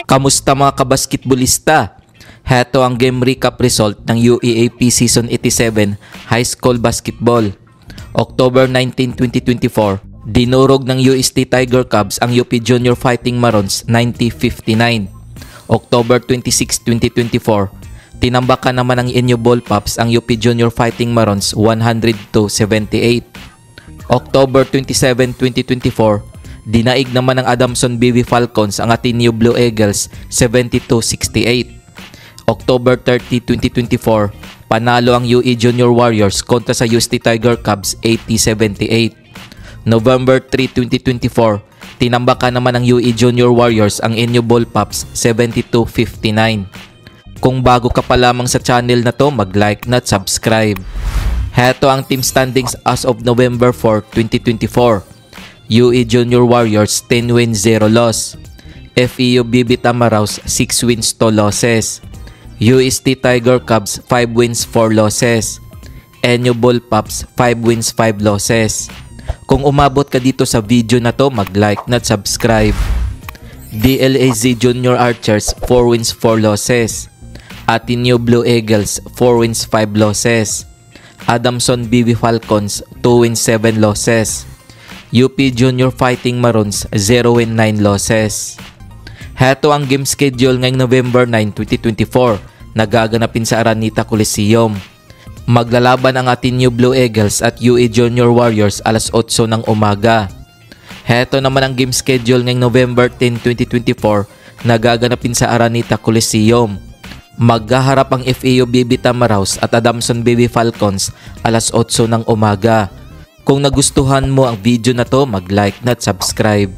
Kamusta mga kabasketbolista? Heto ang game recap result ng UAAP Season 87 High School Basketball. October 19, 2024, dinurog ng UST Tiger Cubs ang UP Junior Fighting Marons 90-59. October 26, 2024, tinambakan naman ng Inyo Ball Pops ang UP Junior Fighting Marons 100-78. October 27, 2024, dinaig naman ng Adamson BB Falcons ang Ateneo Blue Eagles 72-68. October 30, 2024, panalo ang UE Junior Warriors kontra sa UST Tiger Cubs 80-78. November 3, 2024, tinambakan naman ng UE Junior Warriors ang Inyo Ball Pops 72-59. Kung bago ka pa lamang sa channel na to, mag-like na at subscribe. Heto ang team standings as of November 4, 2024. UE Junior Warriors 10 wins 0 loss. FEU BB Tamaraws 6 wins 2 losses. UST Tiger Cubs 5 wins 4 losses. Inyo Ball Pops 5 wins 5 losses. Kung umabot ka dito sa video na to, mag-like na at subscribe. DLAZ Junior Archers 4 wins 4 losses. Ateneo Blue Eagles 4 wins 5 losses. Adamson BB Falcons 2 wins 7 losses. UP Junior Fighting Marons 0 win 9 losses. Heto ang game schedule ngayong November 9, 2024, nagaganapin sa Araneta Coliseum. Maglalaban ang Ateneo Blue Eagles at UE Junior Warriors alas 8 ng umaga. Heto naman ang game schedule ngayong November 10, 2024, nagaganapin sa Araneta Coliseum. Maghaharap ang FEU BB Tamaraws at Adamson BB Falcons alas 8 ng umaga. Kung nagustuhan mo ang video na to, mag-like na at subscribe.